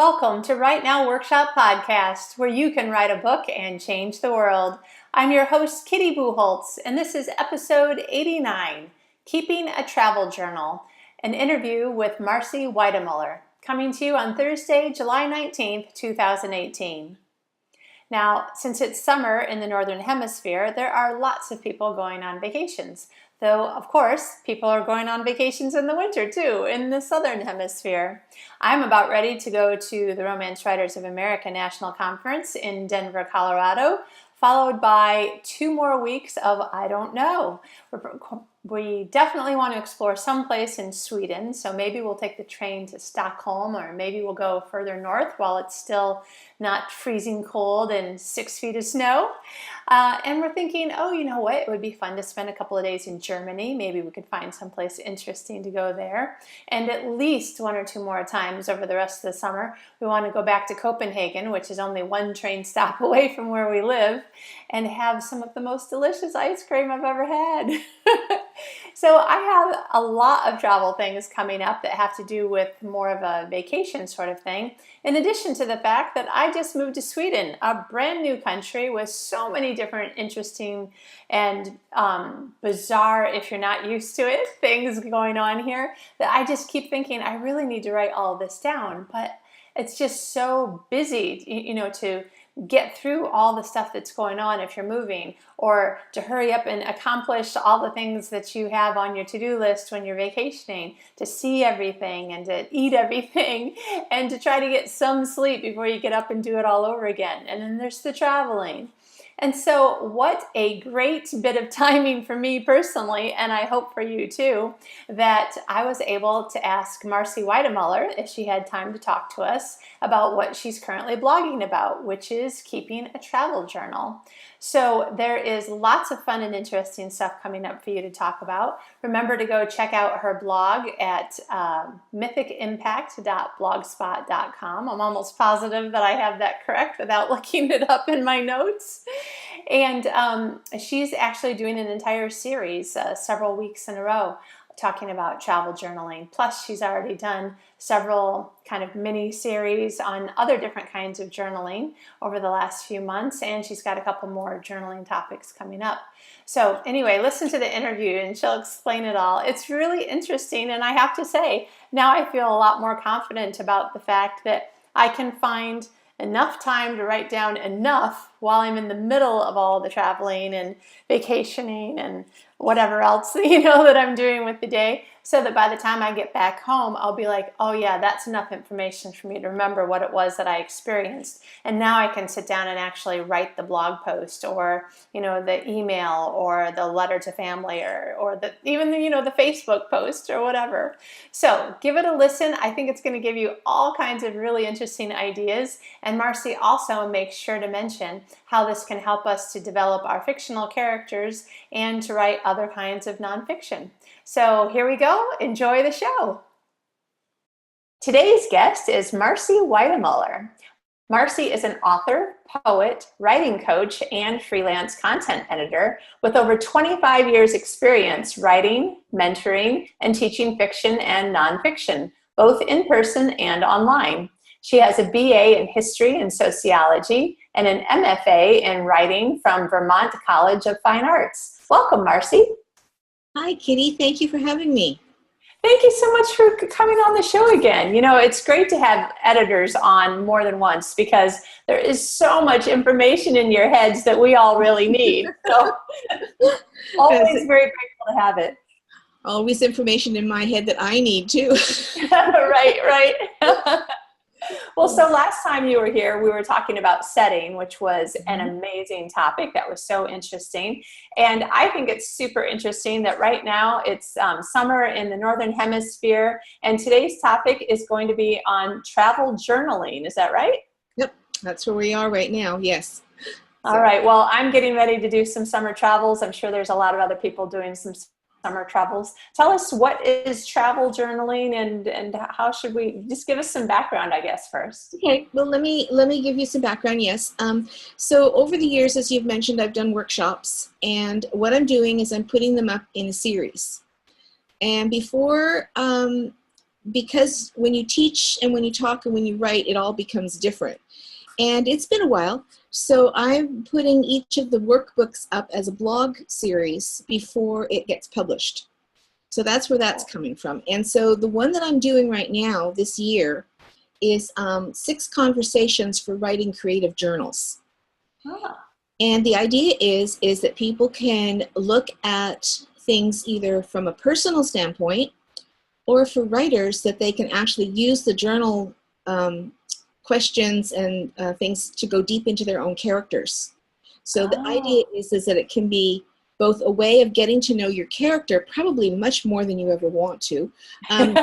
Welcome to Write Now Workshop Podcast, where you can write a book and change the world. I'm your host, Kitty Bucholtz, and this is episode 89, Keeping a Travel Journal, an interview with Marcy Weydemuller, coming to you on Thursday, July 19th, 2018. Now, since it's summer in the Northern Hemisphere, there are lots of people going on vacations. Though, of course, people are going on vacations in the winter too, in the Southern Hemisphere. I'm about ready to go to the Romance Writers of America National Conference in Denver, Colorado, followed by 2 more weeks of I don't know. We definitely want to explore someplace in Sweden, so maybe we'll take the train to Stockholm, or maybe we'll go further north while it's still not freezing cold and 6 feet of snow. And we're thinking, oh, you know what? It would be fun to spend a couple of days in Germany. Maybe we could find someplace interesting to go there. And at least 1 or 2 more times over the rest of the summer, we want to go back to Copenhagen, which is only 1 train stop away from where we live, and have some of the most delicious ice cream I've ever had. So I have a lot of travel things coming up that have to do with more of a vacation sort of thing, in addition to the fact that I just moved to Sweden, a brand new country with so many different interesting and bizarre, if you're not used to it, things going on here that I just keep thinking I really need to write all of this down, but it's just so busy, to get through all the stuff that's going on if you're moving, or to hurry up and accomplish all the things that you have on your to-do list when you're vacationing, to see everything and to eat everything and to try to get some sleep before you get up and do it all over again. And then there's the traveling. And so what a great bit of timing for me personally, and I hope for you too, that I was able to ask Marcy Weydemuller if she had time to talk to us about what she's currently blogging about, which is keeping a travel journal. So there is lots of fun and interesting stuff coming up for you to talk about. Remember to go check out her blog at mythicimpact.blogspot.com. I'm almost positive that I have that correct without looking it up in my notes. And she's actually doing an entire series, several weeks in a row, talking about travel journaling. Plus, she's already done several kind of mini series on other different kinds of journaling over the last few months, and she's got a couple more journaling topics coming up. So anyway, listen to the interview and she'll explain it all. It's really interesting, and I have to say, now I feel a lot more confident about the fact that I can find enough time to write down enough while I'm in the middle of all the traveling and vacationing and whatever else, that I'm doing with the day, so that by the time I get back home, I'll be like, oh yeah, that's enough information for me to remember what it was that I experienced. And now I can sit down and actually write the blog post, or, the email, or the letter to family, or even the Facebook post or whatever. So give it a listen. I think it's going to give you all kinds of really interesting ideas. And Marcy also makes sure to mention how this can help us to develop our fictional characters and to write other kinds of nonfiction. So here we go. Enjoy the show. Today's guest is Marcy Weydemuller. Marcy is an author, poet, writing coach, and freelance content editor with over 25 years experience writing, mentoring, and teaching fiction and nonfiction, both in person and online. She has a BA in history and sociology and an MFA in writing from Vermont College of Fine Arts. Welcome, Marcy. Hi, Kitty. Thank you for having me. Thank you so much for coming on the show again. It's great to have editors on more than once, because there is so much information in your heads that we all really need. So always very grateful to have it. Always information in my head that I need too. Right. Well, so last time you were here, we were talking about setting, which was an amazing topic that was so interesting. And I think it's super interesting that right now it's summer in the Northern Hemisphere, and today's topic is going to be on travel journaling. Is that right? Yep, that's where we are right now, yes. All right, well, I'm getting ready to do some summer travels. I'm sure there's a lot of other people doing some summer travels. Tell us, what is travel journaling, and how should we just give us some background, I guess, first? Okay, well, let me give you some background. Yes. So over the years, as you've mentioned, I've done workshops, and what I'm doing is I'm putting them up in a series. And before because when you teach and when you talk and when you write, it all becomes different. And it's been a while. So I'm putting each of the workbooks up as a blog series before it gets published. So that's where that's coming from. And so the one that I'm doing right now this year is 6 conversations for writing creative journals. Ah. And the idea is that people can look at things either from a personal standpoint, or for writers that they can actually use the journal questions and things to go deep into their own characters. So the idea is that it can be both a way of getting to know your character, probably much more than you ever want to, and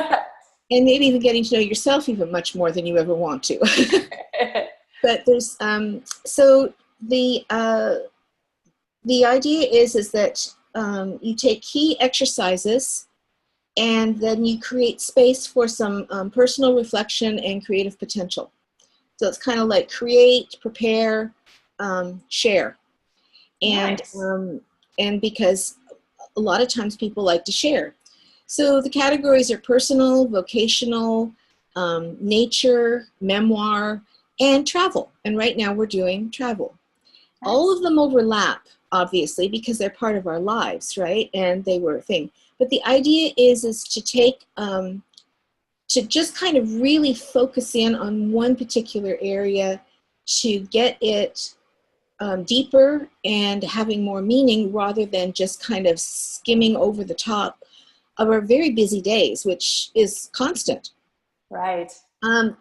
maybe even getting to know yourself even much more than you ever want to. But there's so the idea is that you take key exercises and then you create space for some personal reflection and creative potential. So it's kind of like create, prepare, share. And Nice. And because a lot of times people like to share. So the categories are personal, vocational, nature, memoir, and travel. And right now we're doing travel. Nice. All of them overlap, obviously, because they're part of our lives, right? And they were a thing. But the idea is to take, to just kind of really focus in on one particular area to get it deeper and having more meaning, rather than just kind of skimming over the top of our very busy days, which is constant. Right.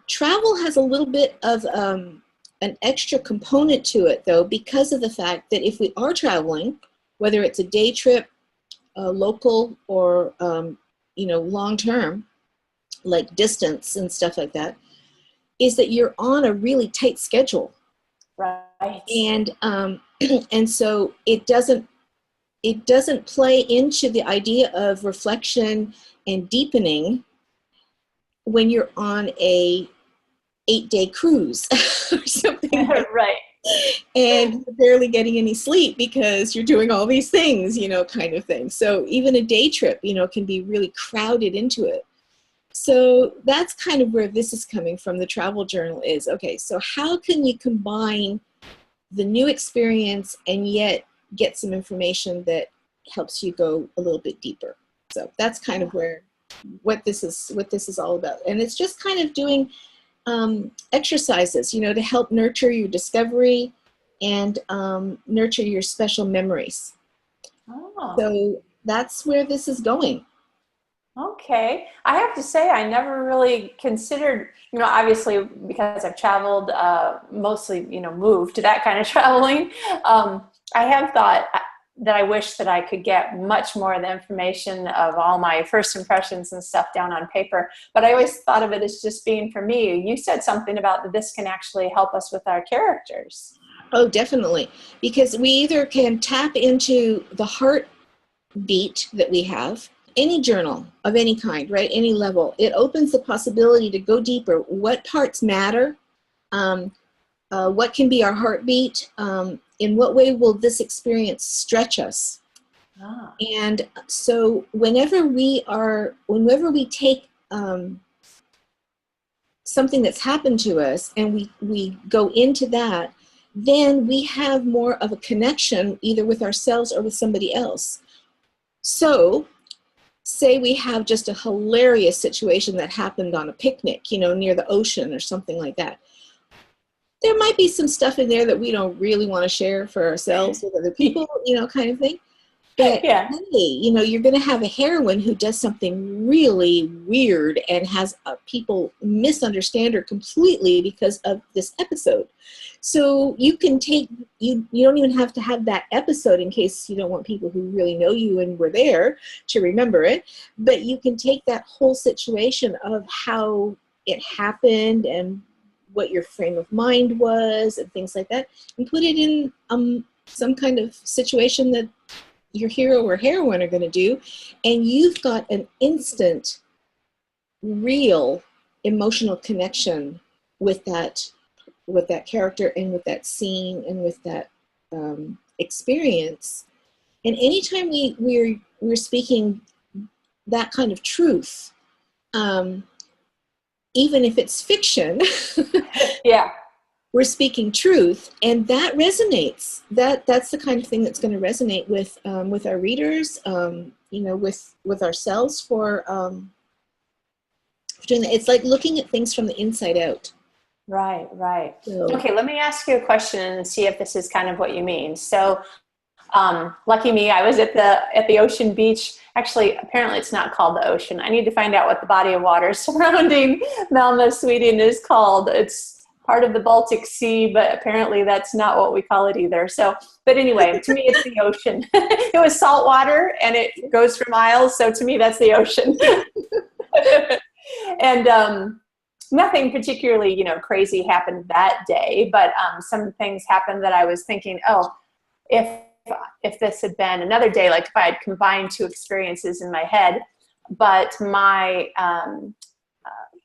Travel has a little bit of an extra component to it, though, because of the fact that if we are traveling, whether it's a day trip, local, or long term, like distance and stuff like that, is that you're on a really tight schedule. Right. And and so it doesn't play into the idea of reflection and deepening when you're on a 8-day cruise or something like Right. and you're barely getting any sleep because you're doing all these things, kind of thing. So even a day trip, can be really crowded into it. So that's kind of where this is coming from. The travel journal is, okay, so how can you combine the new experience and yet get some information that helps you go a little bit deeper? So that's kind of what this is all about. And it's just kind of doing exercises, to help nurture your discovery and nurture your special memories. Oh. So that's where this is going. Okay. I have to say, I never really considered, obviously because I've traveled, mostly, moved to that kind of traveling. I have thought that I wish that I could get much more of the information of all my first impressions and stuff down on paper. But I always thought of it as just being for me. You said something about that this can actually help us with our characters. Oh, definitely. Because we either can tap into the heartbeat that we have. Any journal of any kind, right? Any level, it opens the possibility to go deeper. What parts matter? What can be our heartbeat? In what way will this experience stretch us? Ah. And so whenever we take something that's happened to us and we go into that, then we have more of a connection either with ourselves or with somebody else. So say we have just a hilarious situation that happened on a picnic, near the ocean or something like that. There might be some stuff in there that we don't really want to share for ourselves with other people, kind of thing. But Yeah. hey, you're going to have a heroine who does something really weird and has people misunderstand her completely because of this episode. So you can take, you don't even have to have that episode in case you don't want people who really know you and were there to remember it. But you can take that whole situation of how it happened and what your frame of mind was and things like that, and put it in some kind of situation that your hero or heroine are going to do, and you've got an instant, real emotional connection with that character and with that scene and with that experience. And anytime we're speaking that kind of truth, even if it's fiction, Yeah. we're speaking truth, and that resonates. That's the kind of thing that's going to resonate with our readers, with ourselves for doing that. It's like looking at things from the inside out. Right, right. So, Okay, let me ask you a question and see if this is kind of what you mean. So, lucky me, I was at the ocean beach. Actually, apparently it's not called the ocean. I need to find out what the body of water surrounding Malmö, Sweden is called. It's part of the Baltic Sea, but apparently that's not what we call it either. So, but anyway, to me it's the ocean. It was salt water and it goes for miles, so to me that's the ocean. And nothing particularly, crazy happened that day, but some things happened that I was thinking, oh, if this had been another day, like if I had combined two experiences in my head, but my,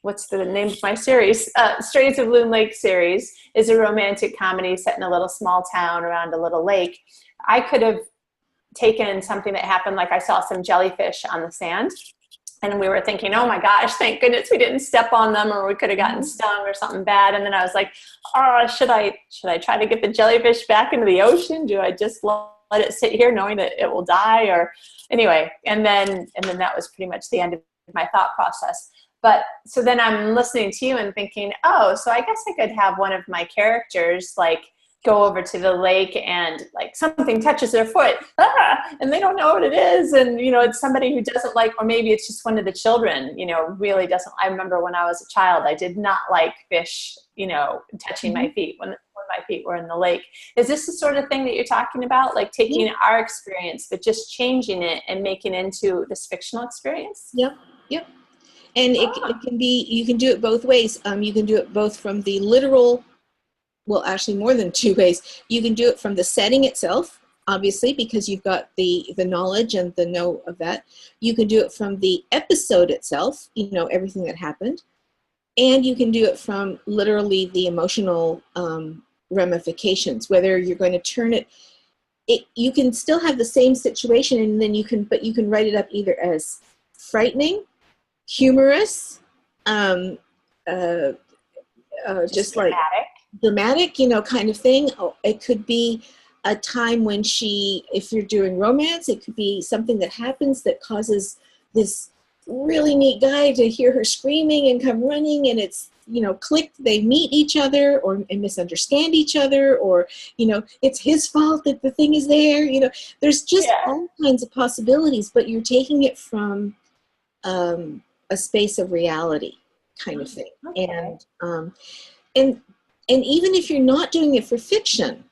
what's the name of my series? Straits of Loon Lake series is a romantic comedy set in a little small town around a little lake. I could have taken something that happened, like I saw some jellyfish on the sand, and we were thinking, oh my gosh, thank goodness we didn't step on them, or we could have gotten stung or something bad. And then I was like, oh, should I try to get the jellyfish back into the ocean? Do I just let it sit here knowing that it will die? Or anyway, and then that was pretty much the end of my thought process. But so then I'm listening to you and thinking, oh, so I guess I could have one of my characters like go over to the lake and like something touches their foot, and they don't know what it is. And, it's somebody who doesn't like, or maybe it's just one of the children, really doesn't. I remember when I was a child, I did not like fish, touching my feet when my feet were in the lake. Is this the sort of thing that you're talking about? Like taking our experience, but just changing it and making it into this fictional experience? Yep. And it can be, you can do it both ways. You can do it both from the literal, well, actually more than two ways. You can do it from the setting itself, obviously, because you've got the knowledge and the know of that. You can do it from the episode itself, everything that happened. And you can do it from literally the emotional ramifications, whether you're going to turn it, you can still have the same situation, and then you can write it up either as frightening, humorous, just like dramatic, kind of thing. It could be a time when if you're doing romance, it could be something that happens that causes this really neat guy to hear her screaming and come running, and it's, click, they meet each other and misunderstand each other, or, it's his fault that the thing is there. There's just all kinds of possibilities, but you're taking it from a space of reality kind of thing. Okay. And even if you're not doing it for fiction,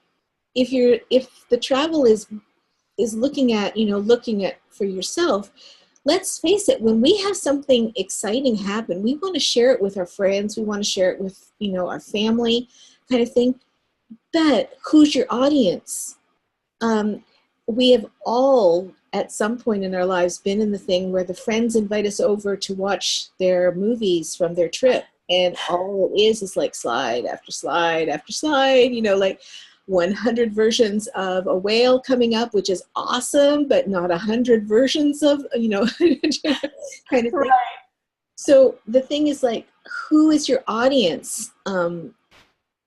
if the travel is looking at for yourself, let's face it, when we have something exciting happen, we want to share it with our friends, we want to share it with, our family kind of thing. But who's your audience? We have all at some point in our lives been in the thing where the friends invite us over to watch their movies from their trip. And all it is like slide after slide after slide, like 100 versions of a whale coming up, which is awesome, but not 100 versions of, kind of thing. Right. So the thing is like, who is your audience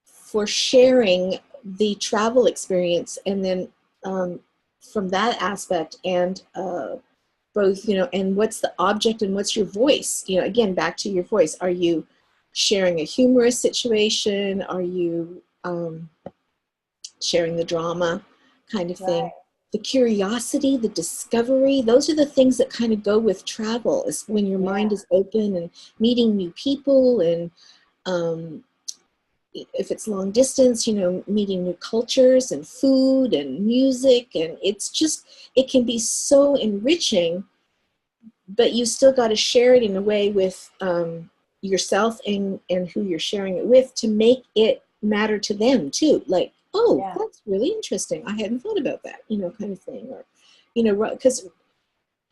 for sharing the travel experience? And then from that aspect, and both, and what's the object and what's your voice? Again, back to your voice. Are you sharing a humorous situation? Are you sharing the drama kind of thing? Right. The curiosity, the discovery, those are the things that kind of go with travel, is when your mind is open and meeting new people, and if it's long distance, meeting new cultures and food and music, and it can be so enriching, but you still got to share it in a way with yourself and who you're sharing it with, to make it matter to them too. Like, that's really interesting, I hadn't thought about that, kind of thing. Or, because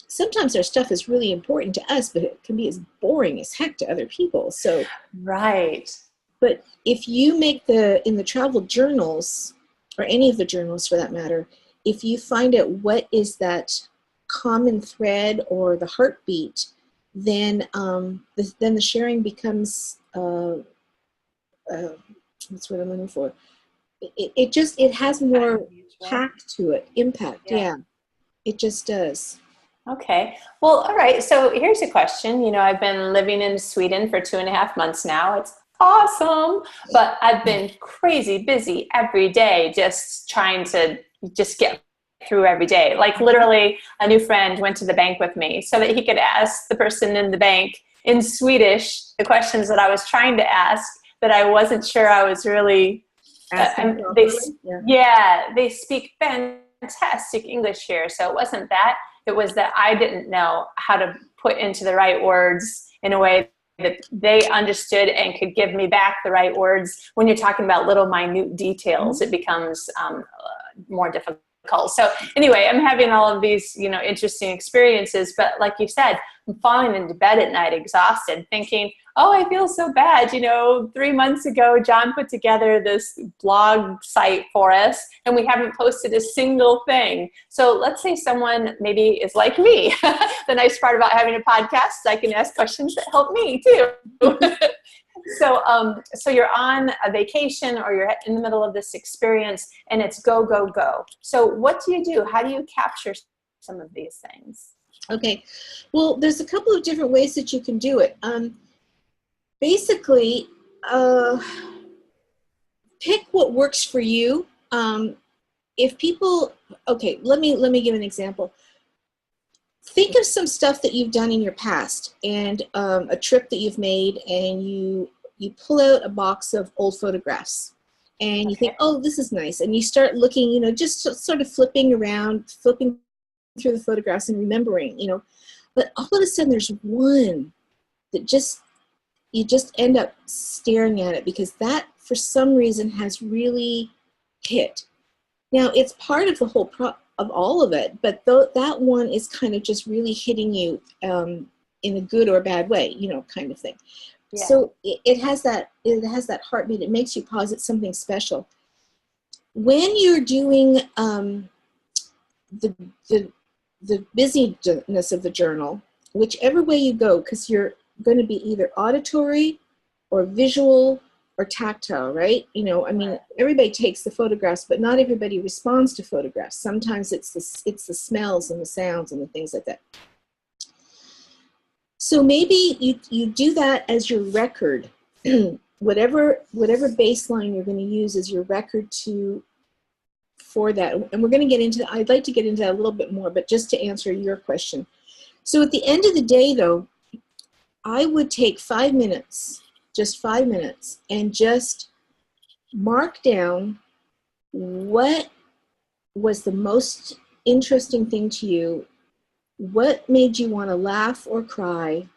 sometimes our stuff is really important to us, but it can be as boring as heck to other people. So, right. But if you make in the travel journals, or any of the journals for that matter, if you find out what is that common thread or the heartbeat then then the sharing becomes what's what I'm looking for. It has more impact to it. Impact, yeah. It just does. Okay. Well, all right. So here's a question. I've been living in Sweden for 2.5 months now. It's awesome, but I've been crazy busy every day, just trying to just get through every day. Like literally, a new friend went to the bank with me so that he could ask the person in the bank in Swedish the questions that I was trying to ask, that I wasn't sure I was really. They speak fantastic English here, so it wasn't that. It was that I didn't know how to put into the right words in a way that they understood and could give me back the right words. When you're talking about little minute details, it becomes more difficult. So anyway, I'm having all of these, interesting experiences, but like you said, I'm falling into bed at night exhausted, thinking, oh, I feel so bad. 3 months ago, John put together this blog site for us, and we haven't posted a single thing. So let's say someone maybe is like me. The nice part about having a podcast is I can ask questions that help me too. So you're on a vacation, or you're in the middle of this experience, and it's go, go, go. So what do you do? How do you capture some of these things? Okay. Well, there's a couple of different ways that you can do it. Basically, pick what works for you. If people, okay, let me give an example. Think of some stuff that you've done in your past, and a trip that you've made, and you pull out a box of old photographs, and you think, oh, this is nice, and you start looking, just sort of flipping through the photographs and remembering, but all of a sudden there's one that you just end up staring at it, because that for some reason has really hit. Now it's part of the whole of all of it, but that one is kind of just really hitting you in a good or bad way, kind of thing. Yeah. So it has that heartbeat. It makes you pause. It's something special. When you're doing the busyness of the journal, whichever way you go, because you're going to be either auditory or visual or tactile, right? Everybody takes the photographs, but not everybody responds to photographs. Sometimes it's the smells and the sounds and the things like that. So maybe you do that as your record, whatever baseline you're going to use as your record for that. And we're going to get into that. I'd like to get into that a little bit more, but just to answer your question. So at the end of the day, though, I would take 5 minutes, just 5 minutes, and just mark down what was the most interesting thing to you. What made you want to laugh or cry?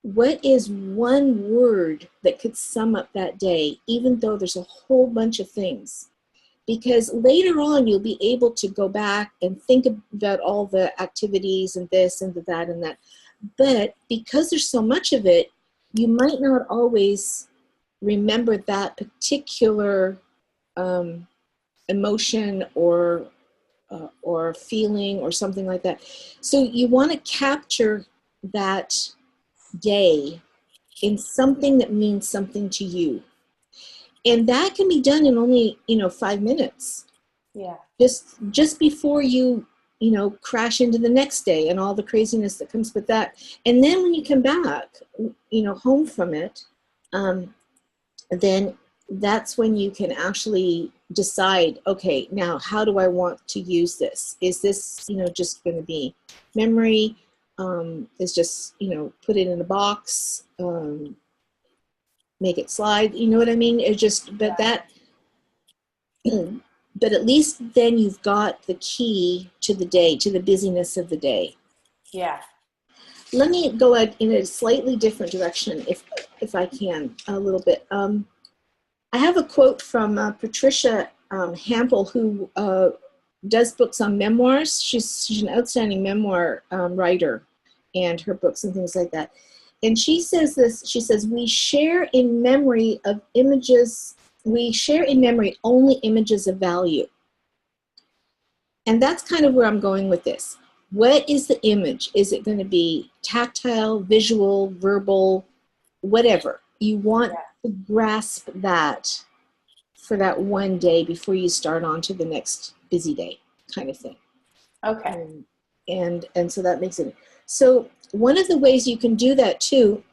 What is one word that could sum up that day, even though there's a whole bunch of things? Because later on, you'll be able to go back and think about all the activities and this and that and that. But because there's so much of it, you might not always remember that particular emotion or feeling or something like that. So you want to capture that day in something that means something to you. And that can be done in only, 5 minutes. Yeah. Just before you crash into the next day and all the craziness that comes with that. And then when you come back, home from it, then that's when you can actually decide, okay, now how do I want to use this? Is this, just going to be memory? Is just, put it in a box, make it slide, you know what I mean? It just, but that, but at least then you've got the key to the day, to the busyness of the day. Yeah. Let me go in a slightly different direction, if I can, a little bit. I have a quote from Patricia Hampel, who does books on memoirs. She's an outstanding memoir writer, and her books and things like that. And she says this, she says, we share in memory only images of value. And that's kind of where I'm going with this. What is the image? Is it going to be tactile, visual, verbal, whatever? You want to grasp that for that one day before you start on to the next busy day kind of thing. Okay. And so that makes it. So one of the ways you can do that too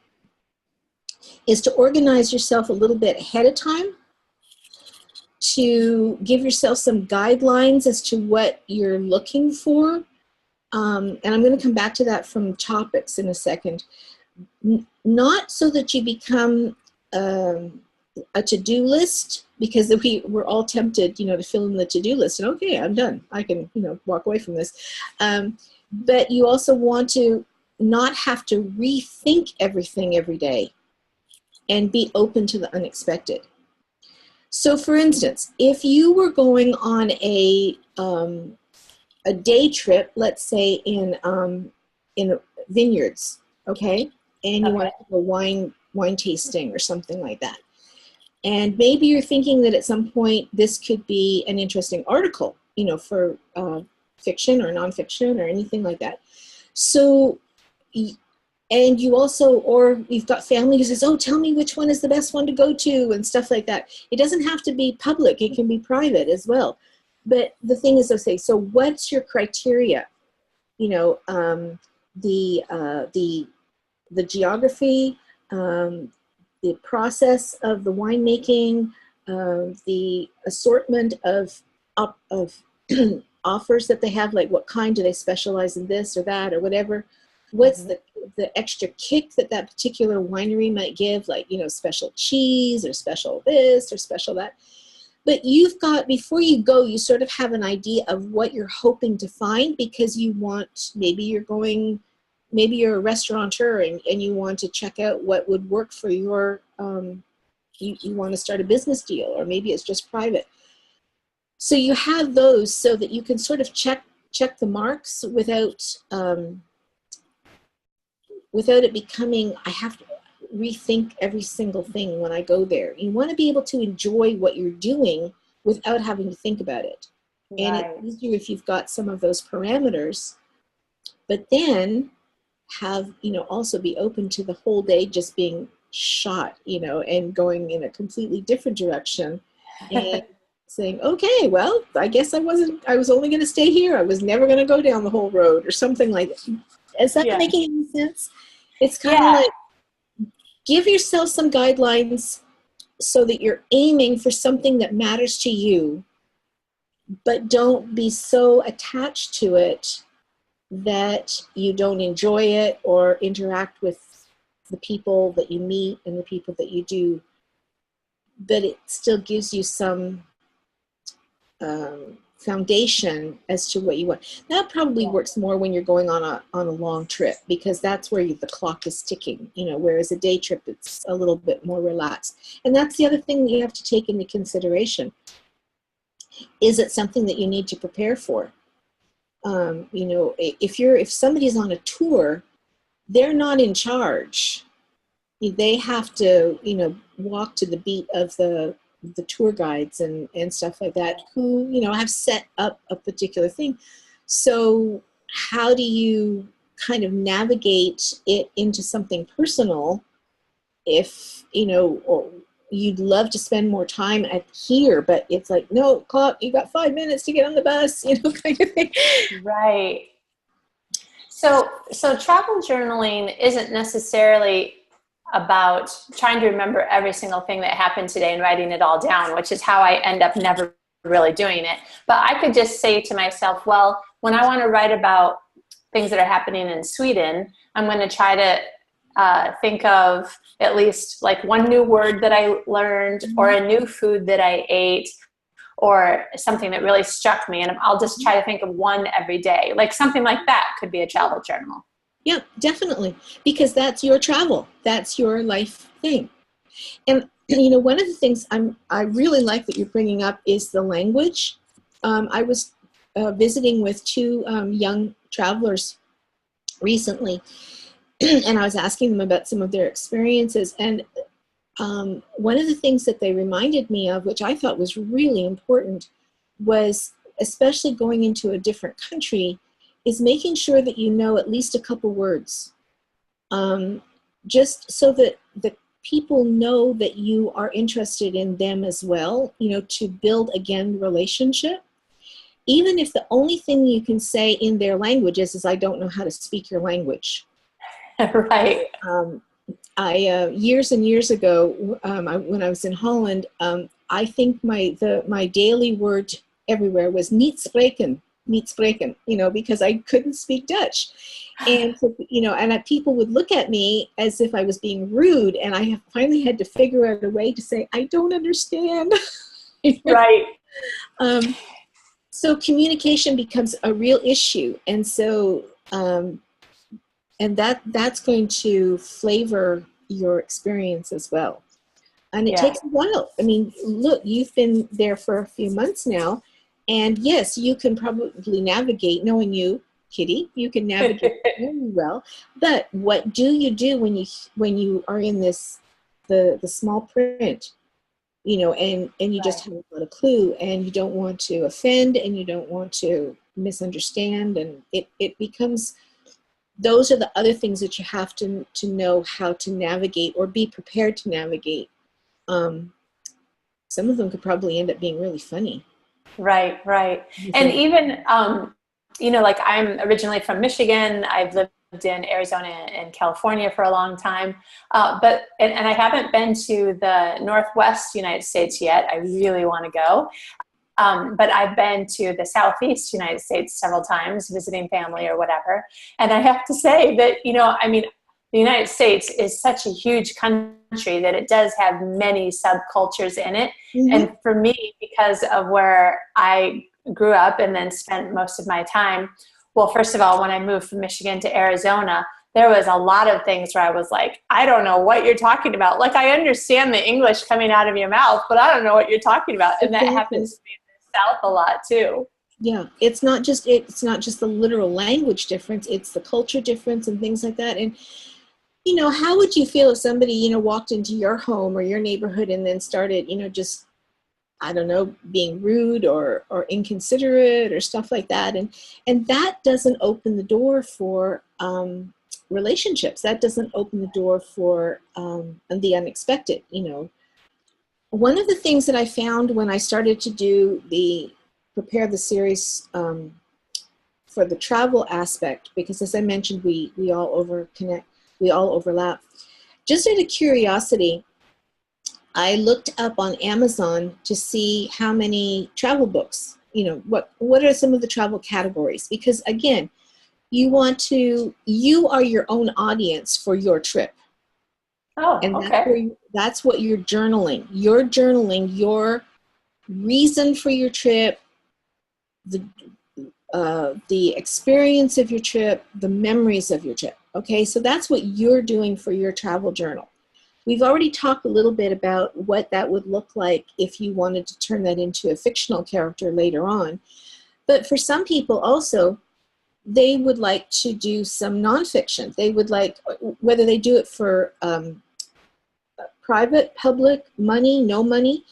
is to organize yourself a little bit ahead of time, to give yourself some guidelines as to what you're looking for. And I'm going to come back to that from topics in a second. Not so that you become a to-do list, because we're all tempted, to fill in the to-do list and okay, I'm done. I can, walk away from this. But you also want to not have to rethink everything every day and be open to the unexpected. So for instance, if you were going on a day trip, let's say in vineyards, okay, and you want to have a wine tasting or something like that, and maybe you're thinking that at some point this could be an interesting article, for fiction or nonfiction or anything like that. So, and you also, or you've got family who says, oh, tell me which one is the best one to go to and stuff like that. It doesn't have to be public. It can be private as well. But the thing is, okay, so what's your criteria? The geography, the process of the winemaking, the assortment of offers that they have, like what kind do they specialize in, this or that or whatever. What's the extra kick that particular winery might give, like, special cheese or special this or special that. But you've got, before you go, you sort of have an idea of what you're hoping to find, because you want, maybe you're a restaurateur and you want to check out what would work for your, you want to start a business deal, or maybe it's just private. So you have those so that you can sort of check the marks without it becoming, I have to rethink every single thing when I go there. You want to be able to enjoy what you're doing without having to think about it. Right. And it's easier if you've got some of those parameters, but then have, also be open to the whole day just being shot, and going in a completely different direction and saying, okay, well, I guess I was only going to stay here. I was never going to go down the whole road or something like that. Is that making any sense? It's kind of like, give yourself some guidelines so that you're aiming for something that matters to you, but don't be so attached to it that you don't enjoy it or interact with the people that you meet and the people that you do, but it still gives you some foundation as to what you want. That probably works more when you're going on a long trip, because that's where the clock is ticking, whereas a day trip, it's a little bit more relaxed. And that's the other thing that you have to take into consideration. Is it something that you need to prepare for? If somebody's on a tour, they're not in charge. They have to, walk to the beat of the tour guides and stuff like that, who, have set up a particular thing. So how do you kind of navigate it into something personal if, or you'd love to spend more time here, but it's like, no, clock, you got 5 minutes to get on the bus, kind of thing. Right. So travel journaling isn't necessarily about trying to remember every single thing that happened today and writing it all down, which is how I end up never really doing it. But I could just say to myself, well, when I want to write about things that are happening in Sweden, I'm going to try to think of at least like one new word that I learned, or a new food that I ate, or something that really struck me. And I'll just try to think of one every day. Like something like that could be a travel journal. Yeah, definitely. Because that's your travel. That's your life thing. And, one of the things I really like that you're bringing up is the language. I was visiting with two young travelers recently, and I was asking them about some of their experiences. And one of the things that they reminded me of, which I thought was really important, was especially going into a different country, is making sure that you know at least a couple words, just so that the people know that you are interested in them as well, to build, again, relationship. Even if the only thing you can say in their language is I don't know how to speak your language. Right. I years and years ago, when I was in Holland, I think my daily word everywhere was niet spreken, because I couldn't speak Dutch. And, people would look at me as if I was being rude. And I finally had to figure out a way to say, I don't understand. Right. So communication becomes a real issue. And so, and that's going to flavor your experience as well. And it takes a while. I mean, look, you've been there for a few months now. And yes, you can probably navigate, knowing you, Kitty, you can navigate really well. But what do you do when you are in the small print, and you just haven't got a clue, and you don't want to offend, and you don't want to misunderstand, and it becomes, those are the other things that you have to know how to navigate or be prepared to navigate. Some of them could probably end up being really funny. Right. And even, like I'm originally from Michigan. I've lived in Arizona and California for a long time. But I haven't been to the Northwest United States yet. I really want to go. But I've been to the Southeast United States several times, visiting family or whatever. And I have to say that, the United States is such a huge country that it does have many subcultures in it. Mm-hmm. And for me, because of where I grew up and then spent most of my time, well, first of all, when I moved from Michigan to Arizona, there was a lot of things where I was like, I don't know what you're talking about. Like, I understand the English coming out of your mouth, but I don't know what you're talking about. And that happens to me in the South a lot too. Yeah, it's not just the literal language difference, it's the culture difference and things like that. And how would you feel if somebody, walked into your home or your neighborhood and then started, just, I don't know, being rude or inconsiderate or stuff like that. And that doesn't open the door for relationships. That doesn't open the door for the unexpected, One of the things that I found when I started to prepare the series for the travel aspect, because as I mentioned, we all overlap. Just out of curiosity, I looked up on Amazon to see how many travel books, what are some of the travel categories? Because again, you are your own audience for your trip. Oh, and okay. That's what you're journaling. You're journaling your reason for your trip, the experience of your trip, the memories of your trip. Okay, so that's what you're doing for your travel journal. We've already talked a little bit about what that would look like if you wanted to turn that into a fictional character later on. But for some people also, they would like to do some nonfiction. They would like, whether they do it for private, public, money, no money.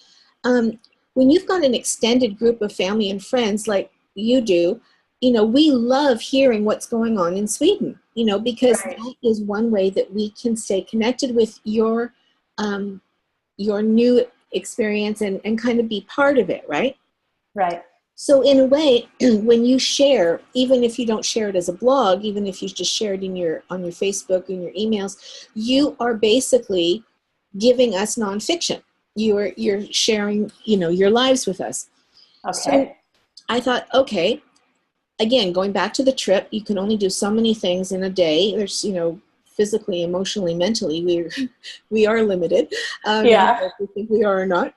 When you've got an extended group of family and friends like you do, we love hearing what's going on in Sweden, because that is one way that we can stay connected with your new experience and kind of be part of it, right? Right. So in a way, when you share, even if you don't share it as a blog, even if you just share it on your Facebook and your emails, you are basically giving us nonfiction. You're sharing, your lives with us. Okay. So I thought, okay, again, going back to the trip, you can only do so many things in a day. There's, physically, emotionally, mentally, we are limited. If we think we are or not.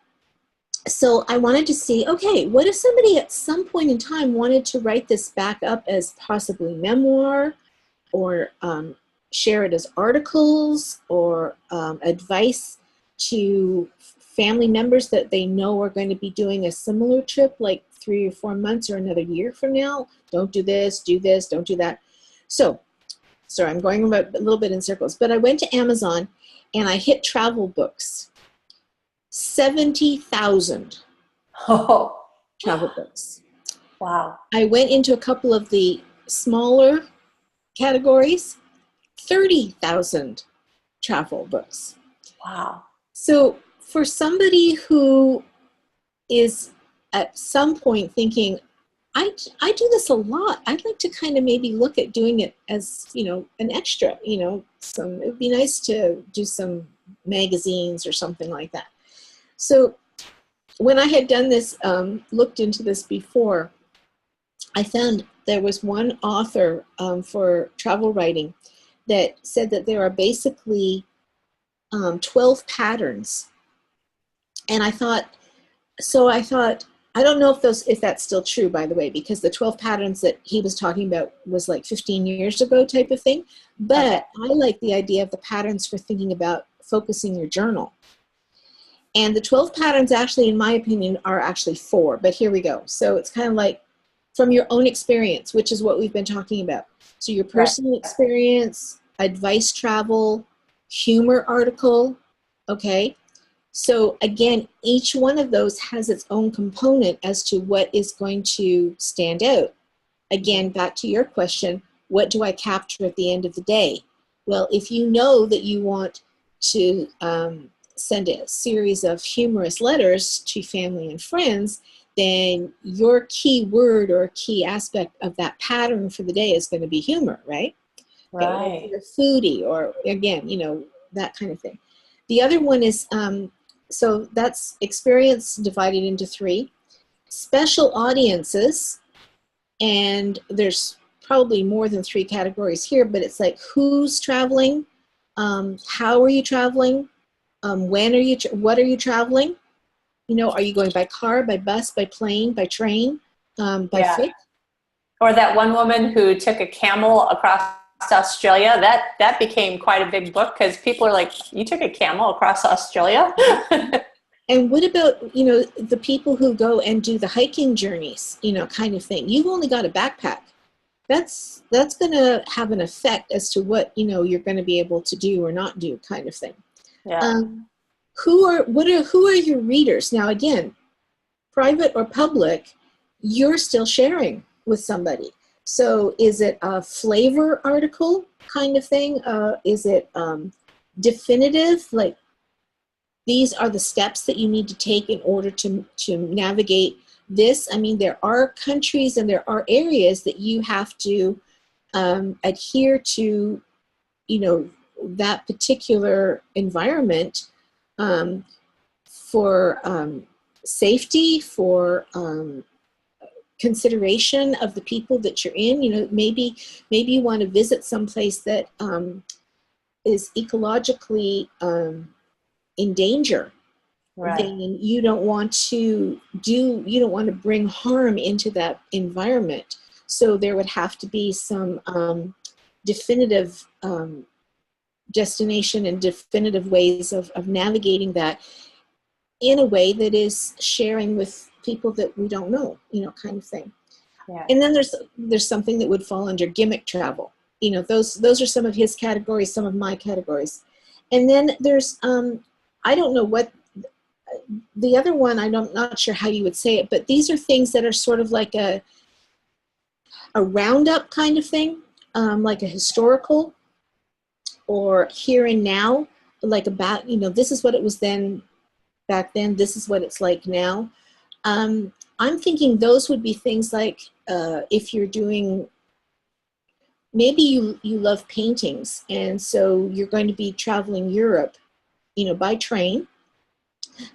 So I wanted to see, okay, what if somebody at some point in time wanted to write this back up as possibly memoir, or share it as articles, or advice to family members that they know are going to be doing a similar trip like 3 or 4 months or another year from now. Don't do this, don't do that. So, sorry, I'm going about a little bit in circles, but I went to Amazon and I hit travel books. 70,000 travel books. Wow. I went into a couple of the smaller categories, 30,000 travel books. Wow. So for somebody who is at some point thinking, I do this a lot. I'd like to kind of maybe look at doing it as, an extra, it would be nice to do some magazines or something like that. So when I had done this, looked into this before, I found there was one author for travel writing that said that there are basically 12 patterns. And I thought, I don't know if that's still true, by the way, because the 12 patterns that he was talking about was like 15 years ago type of thing. But I like the idea of the patterns for thinking about focusing your journal. And the 12 patterns actually, in my opinion, are actually 4, but here we go. So it's kind of like from your own experience, which is what we've been talking about. So your personal experience, advice travel, humor article, okay? So again, each one of those has its own component as to what is going to stand out. Again, back to your question, what do I capture at the end of the day? Well, if you know that you want to send a series of humorous letters to family and friends, then your key word or key aspect of that pattern for the day is going to be humor, right? Right. Okay, or if you're a foodie, or again, that kind of thing. The other one is, so that's experience divided into 3. Special audiences, and there's probably more than 3 categories here, but it's like who's traveling, how are you traveling, what are you traveling? Are you going by car, by bus, by plane, by train, by foot? Or that one woman who took a camel across Australia, that became quite a big book because people are like, you took a camel across Australia? And what about, the people who go and do the hiking journeys, kind of thing? You've only got a backpack. That's going to have an effect as to what, you're going to be able to do or not do, kind of thing. Yeah. Who are your readers? Now, again, private or public, you're still sharing with somebody. So is it a flavor article kind of thing? Is it definitive, like these are the steps that you need to take in order to navigate this? I mean, there are countries and there are areas that you have to adhere to, that particular environment for safety, for consideration of the people that you're in. Maybe you want to visit someplace that is ecologically in danger. Right. Then you don't want to bring harm into that environment. So there would have to be some definitive destination and definitive ways of navigating that in a way that is sharing with people that we don't know, kind of thing. Yeah. And then there's something that would fall under gimmick travel. Those are some of his categories, some of my categories. And then there's, I don't know what, the other one, I'm not sure how you would say it, but these are things that are sort of like a roundup kind of thing, like a historical or here and now, like about, this is what it was then, back then, this is what it's like now. I'm thinking those would be things like if you're doing, maybe you love paintings, and so you're going to be traveling Europe, by train,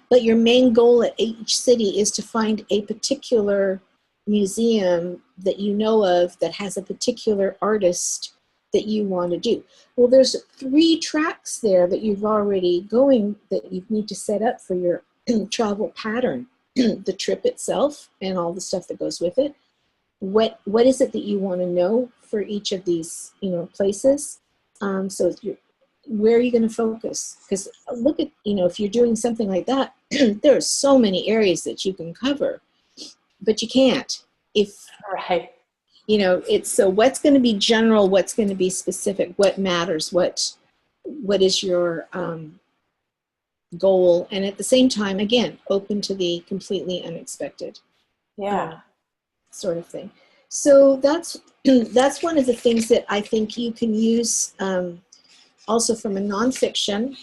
but your main goal at each city is to find a particular museum that you know of that has a particular artist that you want to do. Well, there's 3 tracks there that you've already going that you need to set up for your travel pattern. The trip itself and all the stuff that goes with it. What is it that you want to know for each of these, places? So where are you going to focus? Because look at, if you're doing something like that, there are so many areas that you can cover, but you can't. Right. It's, so what's going to be general, what's going to be specific, what matters, what is your goal, and at the same time, again, open to the completely unexpected. Yeah. Sort of thing. So that's one of the things that I think you can use also from a nonfiction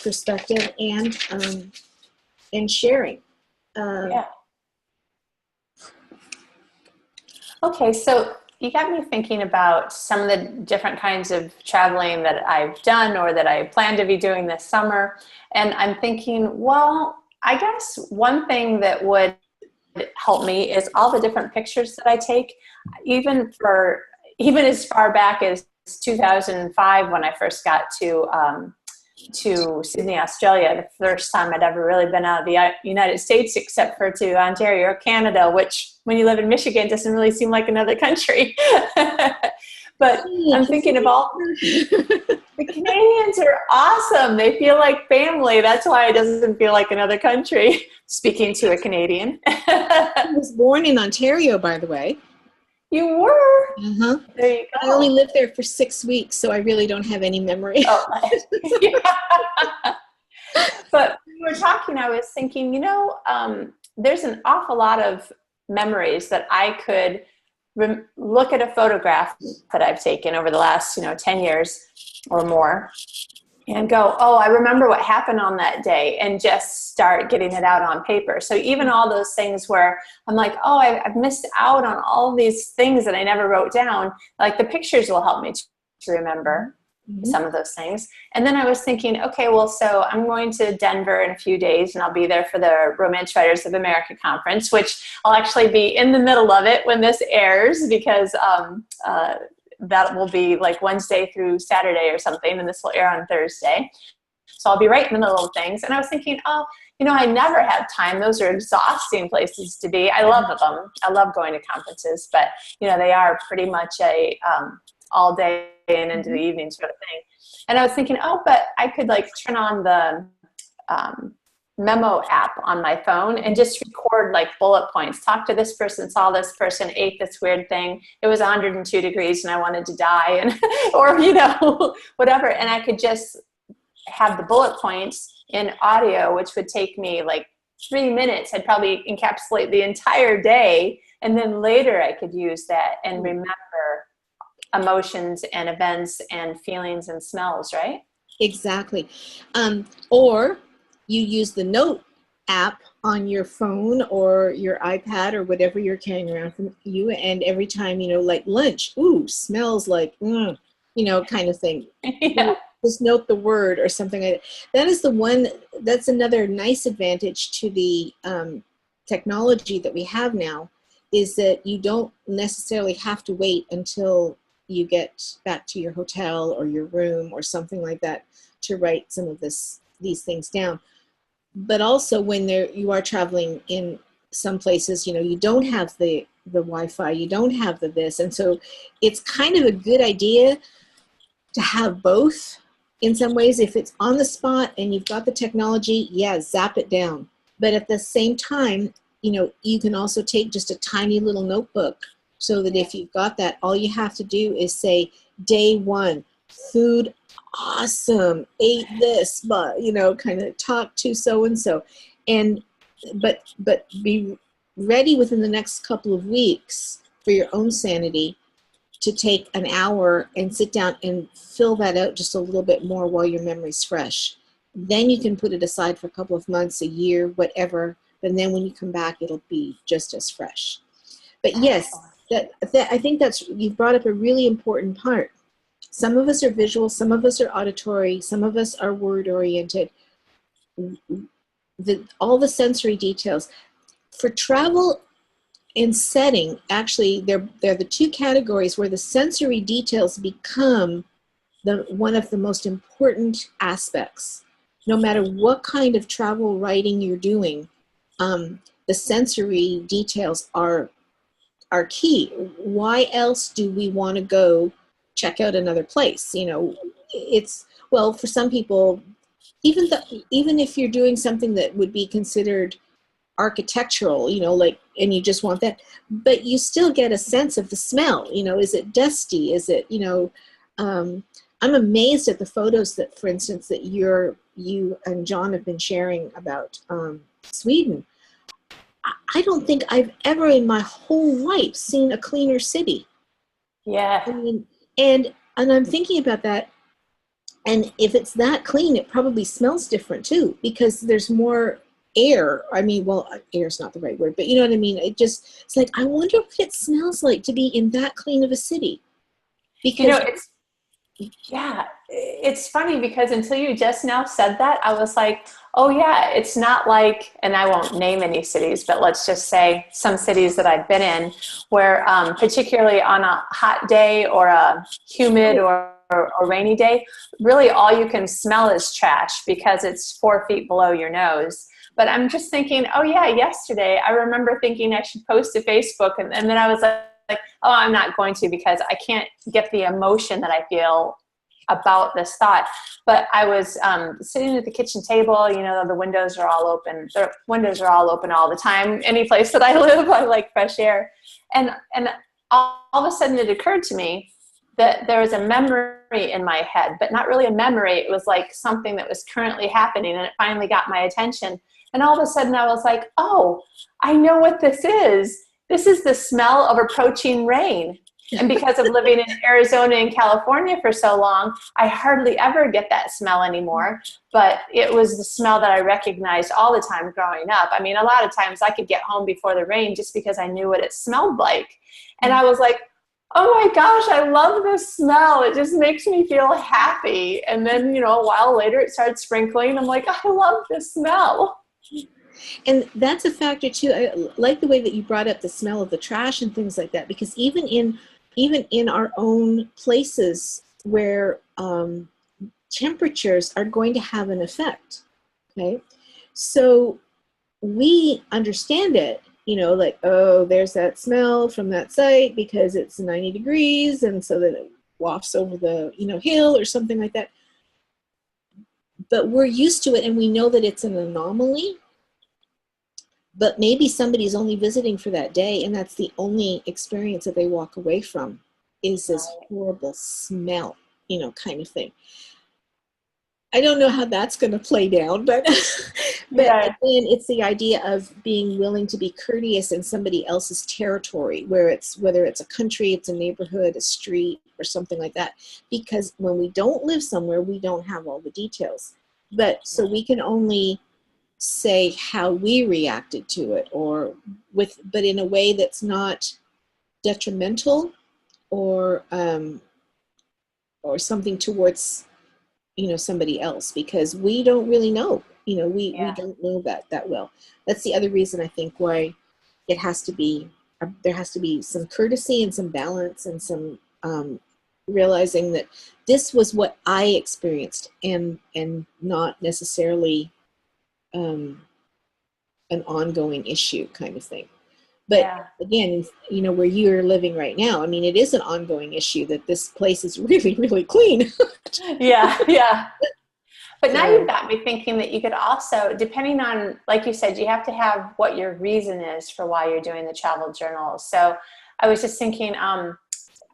perspective and sharing. Yeah. Okay, so you got me thinking about some of the different kinds of traveling that I've done or that I plan to be doing this summer. And I'm thinking, well, I guess one thing that would help me is all the different pictures that I take, even as far back as 2005 when I first got to Sydney, Australia, the first time I'd ever really been out of the United States, except for to Ontario, Canada, which when you live in Michigan doesn't really seem like another country. But I'm thinking of all the Canadians are awesome. They feel like family. That's why it doesn't feel like another country. Speaking to a Canadian. I was born in Ontario, by the way. You were? Uh-huh. There you go. I only lived there for 6 weeks, so I really don't have any memory. Oh. Yeah. But when we were talking, I was thinking, there's an awful lot of memories that I could look at a photograph that I've taken over the last, 10 years or more and go, oh, I remember what happened on that day, and just start getting it out on paper. So even all those things where I'm like, oh, I've missed out on all these things that I never wrote down, like the pictures will help me to remember some of those things. And then I was thinking, okay, well, so I'm going to Denver in a few days, and I'll be there for the Romance Writers of America conference, which I'll actually be in the middle of it when this airs, because that will be like Wednesday through Saturday or something, and this will air on Thursday. So I'll be right in the middle of things. And I was thinking, oh, I never have time. Those are exhausting places to be. I love them. I love going to conferences, but, they are pretty much a all day and into the evening sort of thing. And I was thinking, oh, but I could turn on the memo app on my phone and just record bullet points. Talk to this person, saw this person, ate this weird thing. It was 102 degrees and I wanted to die, and or whatever. And I could just have the bullet points in audio, which would take me 3 minutes. I'd probably encapsulate the entire day, and then later I could use that and remember emotions and events and feelings and smells, right? Exactly. Or you use the note app on your phone or your iPad or whatever you're carrying around from you, and every time, like lunch, ooh, smells like, kind of thing. Yeah. Just note the word or something like that. That's another nice advantage to the technology that we have now, is that you don't necessarily have to wait until you get back to your hotel or your room or something like that to write some of these things down. But also when you are traveling in some places, you don't have the Wi-Fi, you don't have the this. And so it's kind of a good idea to have both in some ways. If it's on the spot and you've got the technology, zap it down. But at the same time, you can also take just a tiny little notebook, so that if you've got that, all you have to do is say, day 1, food, awesome, ate this, but, kind of talk to so-and-so. But be ready within the next couple of weeks for your own sanity to take an hour and sit down and fill that out just a little bit more while your memory's fresh. Then you can put it aside for a couple of months, a year, whatever. And then when you come back, it'll be just as fresh. But yes, that I think you've brought up a really important part. Some of us are visual, some of us are auditory, some of us are word oriented. All the sensory details. For travel and setting, actually, they're the two categories where the sensory details become one of the most important aspects. No matter what kind of travel writing you're doing, the sensory details are key. Why else do we want to go check out another place? For some people, even if you're doing something that would be considered architectural, and you just want that, but you still get a sense of the smell. Is it dusty? Is it, I'm amazed at the photos that, for instance, that you and John have been sharing about Sweden. I don't think I've ever in my whole life seen a cleaner city. Yeah. I mean, and I'm thinking about that. And if it's that clean, it probably smells different too, because there's more air. I mean, well, air is not the right word, but you know what I mean? It's like, I wonder what it smells like to be in that clean of a city. You know, Because, it's funny because until you just now said that, I was like, oh yeah, it's not like, and I won't name any cities, but let's just say some cities that I've been in where particularly on a hot day or a humid or rainy day, really all you can smell is trash because it's 4 feet below your nose. But I'm just thinking, oh yeah, yesterday I remember thinking I should post to Facebook, and then I was like, oh, I'm not going to because I can't get the emotion that I feel about this thought. But I was sitting at the kitchen table, you know, the windows are all open. The windows are all open all the time. Any place that I live, I like fresh air. And all of a sudden it occurred to me that there was a memory in my head, but not really a memory. It was like something that was currently happening, and it finally got my attention. And all of a sudden I was like, oh, I know what this is. This is the smell of approaching rain. And because of living in Arizona and California for so long, I hardly ever get that smell anymore. But it was the smell that I recognized all the time growing up. I mean, a lot of times I could get home before the rain just because I knew what it smelled like. And I was like, oh my gosh, I love this smell. It just makes me feel happy. And then, you know, a while later it started sprinkling. I'm like, I love this smell. and that's a factor too. I like the way that you brought up the smell of the trash and things like that, because even in our own places where temperatures are going to have an effect, okay? So we understand it, you know, like, oh, there's that smell from that site because it's 90 degrees, and so that it wafts over the, you know, hill or something like that. But we're used to it, and we know that it's an anomaly. But maybe somebody's only visiting for that day, and that's the only experience that they walk away from is this horrible smell, you know, kind of thing. I don't know how that's going to play down, but again, it's the idea of being willing to be courteous in somebody else's territory, whether it's a country, it's a neighborhood, a street, or something like that. Because when we don't live somewhere, we don't have all the details. But so we can only say how we reacted to it, but in a way that's not detrimental or something towards, you know, somebody else, because we don't really know, you know, we don't know that well. That's the other reason I think why there has to be some courtesy and some balance and some realizing that this was what I experienced and not necessarily an ongoing issue kind of thing. But again, you know, where you're living right now, I mean, it is an ongoing issue that this place is really, really clean. Yeah. But now you've got me thinking that you could also, depending on, like you said, you have to have what your reason is for why you're doing the travel journal. So I was just thinking,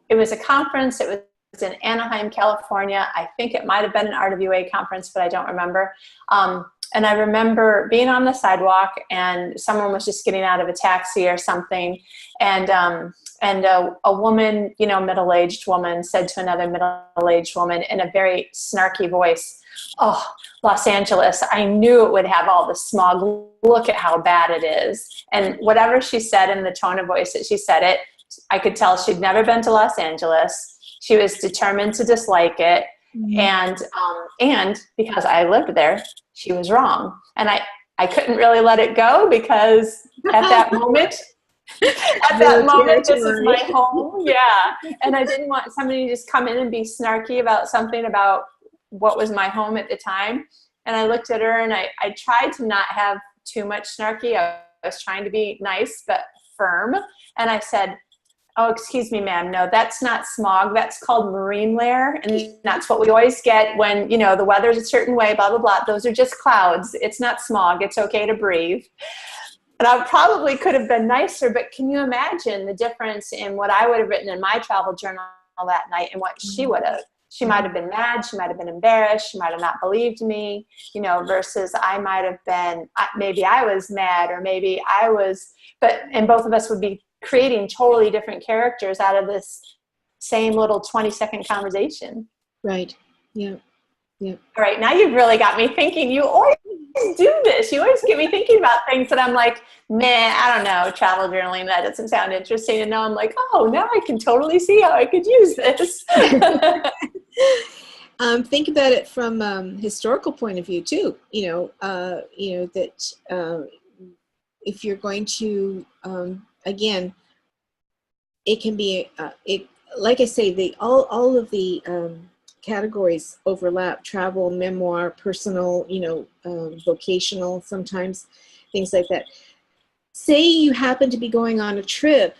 it was a conference. It was in Anaheim, California. I think it might have been an RWA conference, but I don't remember. And I remember being on the sidewalk, and someone was just getting out of a taxi or something, and a woman, you know, middle-aged woman, said to another middle-aged woman in a very snarky voice, "Oh, Los Angeles, I knew it would have all the smog. Look at how bad it is." And whatever she said in the tone of voice that she said it, I could tell she'd never been to Los Angeles. She was determined to dislike it. And because I lived there, she was wrong. And I couldn't really let it go, because at that moment, this is my home. Yeah. And I didn't want somebody to just come in and be snarky about something about what was my home at the time. And I looked at her, and I tried to not have too much snarky. I was trying to be nice but firm. And I said, "Oh, excuse me, ma'am. No, that's not smog. That's called marine layer. And that's what we always get when, you know, the weather's a certain way, blah, blah, blah. Those are just clouds. It's not smog. It's okay to breathe." And I probably could have been nicer, but can you imagine the difference in what I would have written in my travel journal that night and what she would have? She might have been mad, she might have been embarrassed, she might have not believed me, you know, versus I might have been, maybe I was mad, or maybe I was, and both of us would be creating totally different characters out of this same little 20-second conversation. Right. Yeah. Yeah. All right, now you've really got me thinking. You always do this. You always get me thinking about things that I'm like, nah, I don't know, travel journaling, that doesn't sound interesting. And now I'm like, oh, now I can totally see how I could use this. Think about it from historical point of view too. That if you're going to, again, it can be like I say, all of the categories overlap: travel, memoir, personal, vocational, sometimes things like that. Say you happen to be going on a trip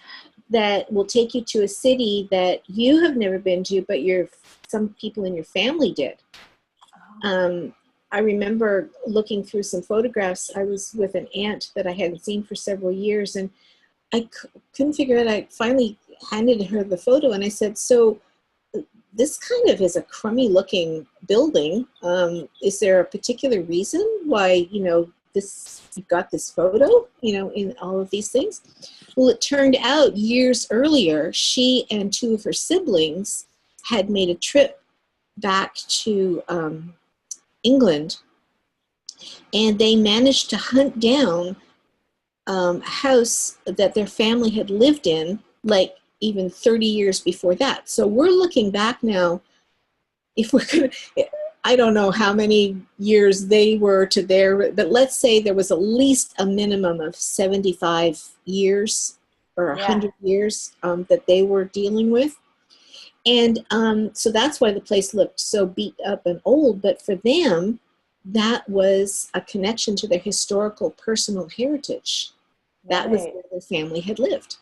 that will take you to a city that you have never been to, but some people in your family did. I remember looking through some photographs. I was with an aunt that I hadn't seen for several years, and I couldn't figure out. I finally handed her the photo, and I said, so this kind of is a crummy looking building. Is there a particular reason why, you've got this photo, in all of these things? Well, it turned out years earlier, she and two of her siblings had made a trip back to England, and they managed to hunt down a house that their family had lived in, like even 30 years before that. So we're looking back now, if we're going to, I don't know how many years they were to their, but let's say there was at least a minimum of 75 years or 100 years that they were dealing with. And so that's why the place looked so beat up and old. But for them, that was a connection to their historical personal heritage. That was where their family had lived.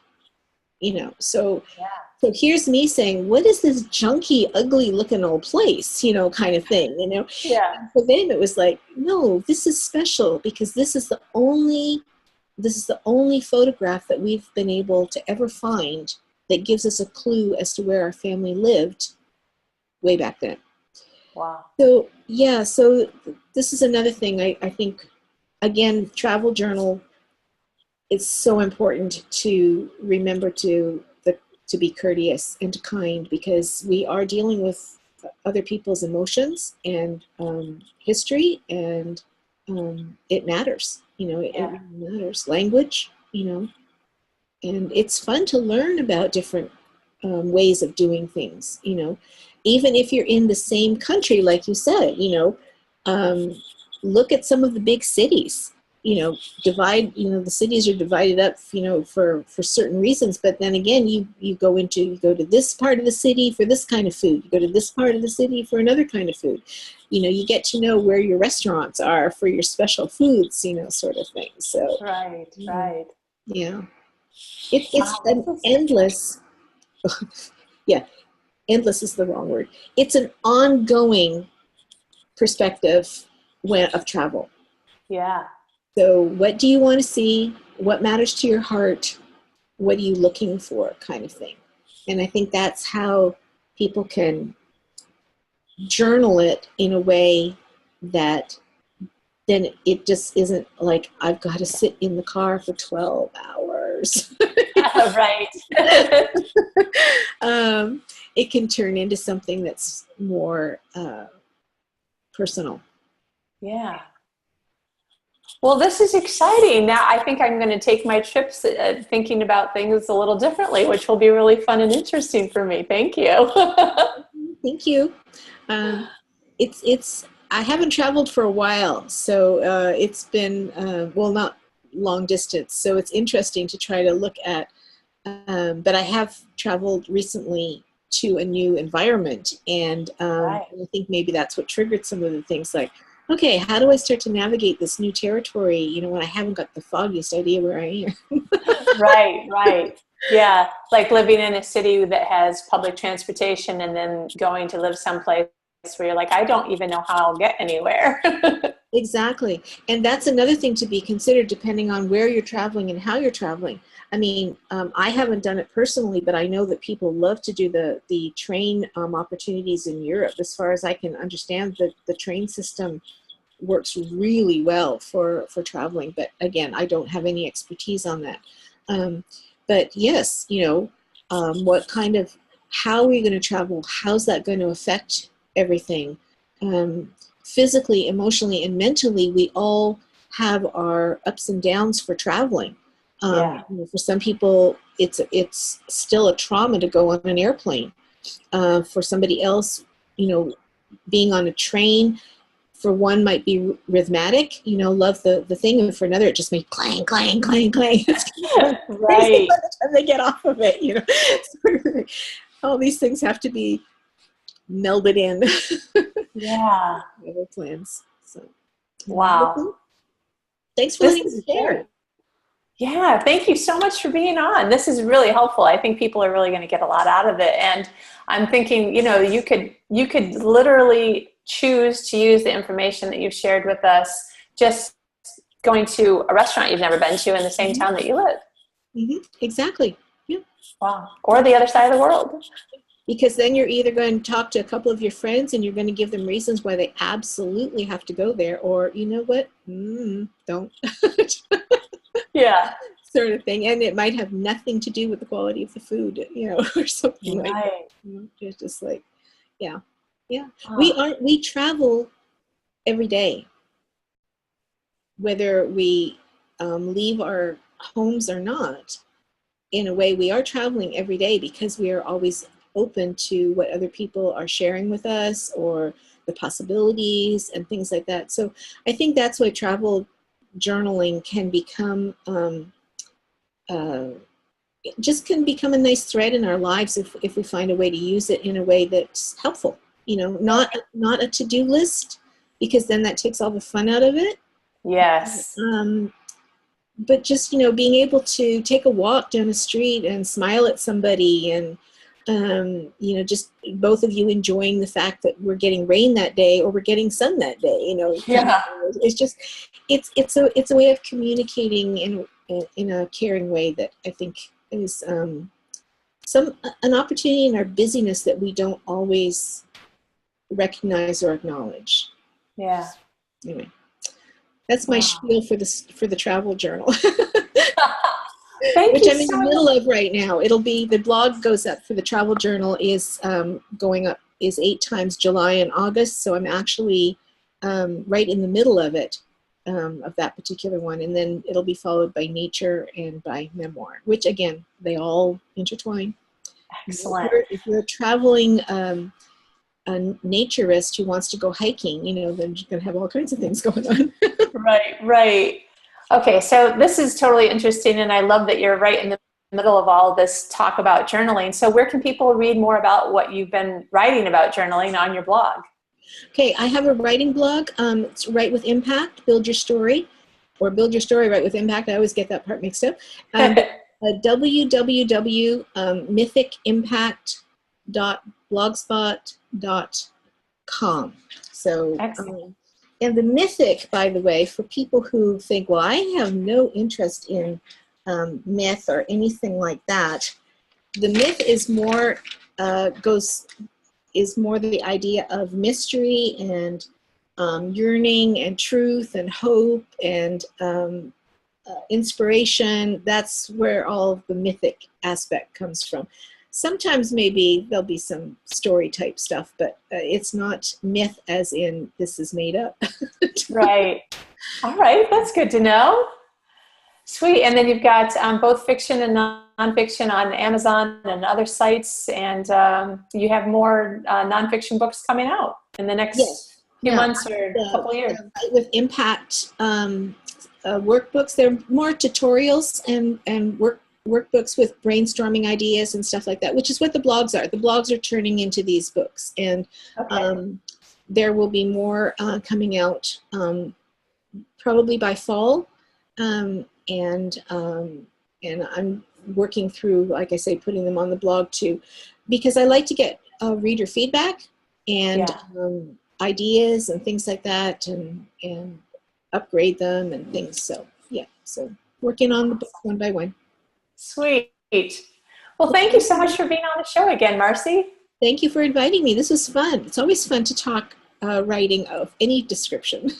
So here's me saying, what is this junky, ugly looking old place, kind of thing, Yeah. And for them, it was like, no, this is special because this is the only photograph that we've been able to ever find that gives us a clue as to where our family lived way back then. Wow. So, so this is another thing I think, again, travel journal, it's so important to remember to be courteous and kind, because we are dealing with other people's emotions and history, and it matters. It really matters. Language, and it's fun to learn about different ways of doing things. Even if you're in the same country, like you said, look at some of the big cities. Divide, the cities are divided up, for certain reasons. But then again, you go to this part of the city for this kind of food. You go to this part of the city for another kind of food. You get to know where your restaurants are for your special foods, sort of thing. So right. Yeah, it's an endless. Yeah, endless is the wrong word. It's an ongoing perspective of travel. Yeah. So what do you want to see? What matters to your heart? What are you looking for, kind of thing? And I think that's how people can journal it in a way that then it just isn't like, I've got to sit in the car for 12 hours. Right. It can turn into something that's more personal. Yeah. Well, this is exciting. Now I think I'm going to take my trips thinking about things a little differently, which will be really fun and interesting for me. Thank you. Thank you. I haven't traveled for a while, so it's been, not long distance. So it's interesting to try to look at, but I have traveled recently to a new environment. And I think maybe that's what triggered some of the things, like, okay, how do I start to navigate this new territory, when I haven't got the foggiest idea where I am? Right. Yeah, like living in a city that has public transportation and then going to live someplace where you're like, I don't even know how I'll get anywhere. Exactly. And that's another thing to be considered, depending on where you're traveling and how you're traveling. I mean, I haven't done it personally, but I know that people love to do the train opportunities in Europe. As far as I can understand, the train system works really well for traveling. But again, I don't have any expertise on that. But yes, how are we going to travel? How's that going to affect everything? Physically, emotionally, and mentally, we all have our ups and downs for traveling. For some people, it's still a trauma to go on an airplane. For somebody else, being on a train, for one might be rhythmic, love the thing, and for another it just makes clang, clang, clang, clang. It's crazy by the time they get off of it, all these things have to be melded in. Yeah. Other plans. So. Wow. Thanks for letting me share. Yeah, thank you so much for being on. This is really helpful. I think people are really going to get a lot out of it. And I'm thinking, you could literally choose to use the information that you've shared with us just going to a restaurant you've never been to in the same town that you live. Mm-hmm. Exactly. Yeah. Wow. Or the other side of the world. Because then you're either going to talk to a couple of your friends and you're going to give them reasons why they absolutely have to go there, or you know what? Don't. Yeah. Sort of thing. And it might have nothing to do with the quality of the food, or something like that. It's just like, yeah. We travel every day, whether we leave our homes or not. In a way, we are traveling every day because we are always open to what other people are sharing with us, or the possibilities and things like that. So I think that's why travel journaling can become just can become a nice thread in our lives if we find a way to use it in a way that's helpful. Not a to-do list, because then that takes all the fun out of it. Yes. But just being able to take a walk down the street and smile at somebody, and just both of you enjoying the fact that we're getting rain that day or we're getting sun that day. Yeah. It's just it's a way of communicating in a caring way that I think is an opportunity in our busyness that we don't always recognize or acknowledge. Yeah. Anyway, that's my spiel for the travel journal. Which I'm in the middle of right now. The blog goes up for the travel journal is going up is 8 times July and August. So I'm actually right in the middle of it, of that particular one. And then it'll be followed by nature and by memoir, which again, they all intertwine. Excellent. If you're a traveling a naturist who wants to go hiking, then you're going to have all kinds of things going on. Right. Okay, so this is totally interesting, and I love that you're right in the middle of all this talk about journaling. So where can people read more about what you've been writing about journaling on your blog? Okay, I have a writing blog. It's Write with Impact, Build Your Story, or Build Your Story, Write with Impact. I always get that part mixed up. www.mythicimpact.blogspot.com. So, and the mythic, by the way, for people who think, well, I have no interest in myth or anything like that, the myth is more the idea of mystery and yearning and truth and hope and inspiration. That's where all of the mythic aspect comes from. Sometimes maybe there'll be some story type stuff, but it's not myth as in this is made up. Right. All right. That's good to know. Sweet. And then you've got both fiction and nonfiction on Amazon and other sites. And you have more nonfiction books coming out in the next few months or couple years. With Impact workbooks, they're more tutorials and workbooks with brainstorming ideas and stuff like that, which is what the blogs are. The blogs are turning into these books. And there will be more coming out probably by fall. And I'm working through, like I say, putting them on the blog too, because I like to get reader feedback and ideas and things like that, and upgrade them and things. So so working on the book one by one. Sweet. Well, thank you so much for being on the show again, Marcy. Thank you for inviting me. This was fun. It's always fun to talk writing of any description.